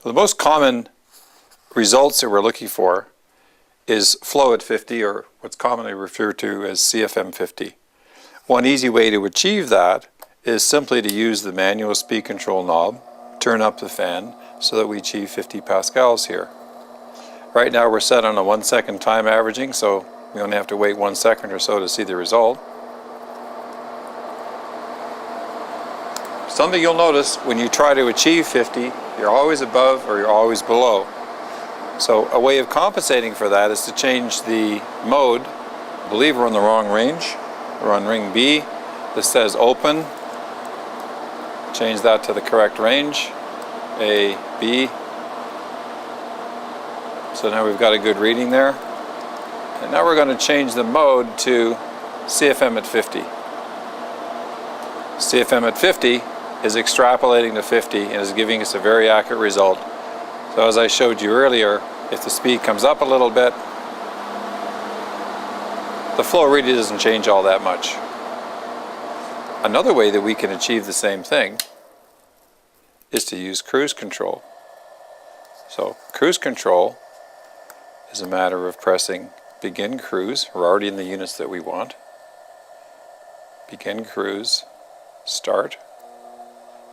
The most common results that we're looking for is flow at 50, or what's commonly referred to as CFM 50. One easy way to achieve that is simply to use the manual speed control knob, turn up the fan so that we achieve 50 pascals here. Right now we're set on a 1 second time averaging, so we only have to wait 1 second or so to see the result. Something you'll notice when you try to achieve 50, you're always above or you're always below. So a way of compensating for that is to change the mode. I believe we're on the wrong range. We're on ring B. This says open. Change that to the correct range. A, B. So now we've got a good reading there. And now we're going to change the mode to CFM at 50. CFM at 50 is extrapolating to 50 and is giving us a very accurate result. So as I showed you earlier, if the speed comes up a little bit, the flow really doesn't change all that much. Another way that we can achieve the same thing is to use cruise control. So cruise control is a matter of pressing begin cruise. We're already in the units that we want. Begin cruise, start.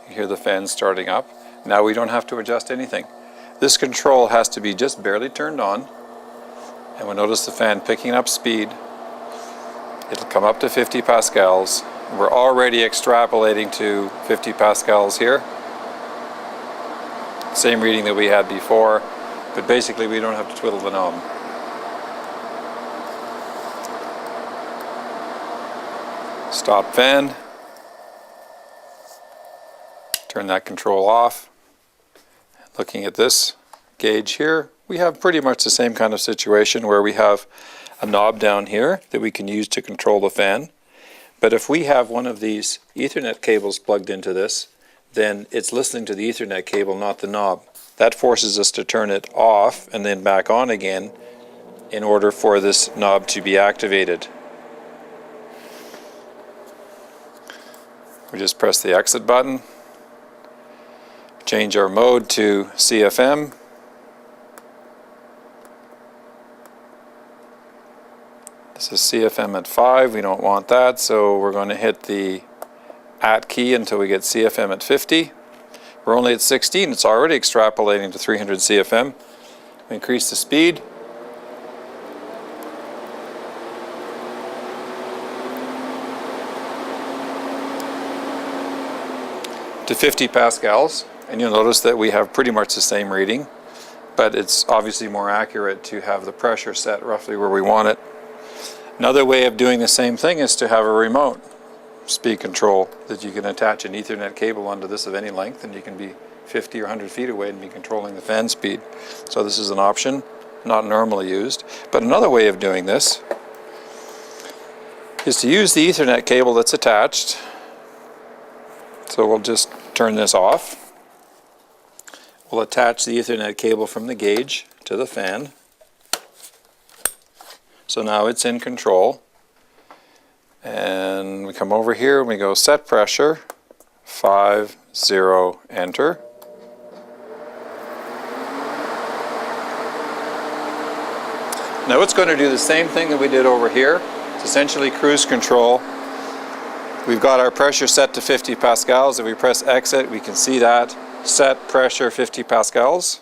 You hear the fan starting up. Now we don't have to adjust anything. This control has to be just barely turned on, and we'll notice the fan picking up speed. It'll come up to 50 pascals. We're already extrapolating to 50 pascals here. Same reading that we had before, but basically we don't have to twiddle the knob. Stop fan. Turn that control off. Looking at this gauge here, we have pretty much the same kind of situation where we have a knob down here that we can use to control the fan. But if we have one of these Ethernet cables plugged into this, then it's listening to the Ethernet cable, not the knob. That forces us to turn it off and then back on again in order for this knob to be activated. We just press the exit button. Change our mode to CFM. This is CFM at 5. We don't want that, so we're going to hit the at key until we get CFM at 50. We're only at 16. It's already extrapolating to 300 CFM. We increase the speed. To 50 pascals. And you'll notice that we have pretty much the same reading, but it's obviously more accurate to have the pressure set roughly where we want it. Another way of doing the same thing is to have a remote speed control that you can attach an Ethernet cable onto this of any length, and you can be 50 or 100 feet away and be controlling the fan speed. So this is an option, not normally used. But another way of doing this is to use the Ethernet cable that's attached. So we'll just turn this off. We'll attach the Ethernet cable from the gauge to the fan. So now it's in control. And we come over here and we go set pressure, 5, 0, enter. Now it's going to do the same thing that we did over here. It's essentially cruise control. We've got our pressure set to 50 pascals. If we press exit, we can see that. Set pressure 50 pascals,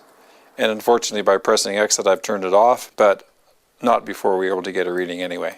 and unfortunately by pressing exit I've turned it off, but not before we were able to get a reading anyway.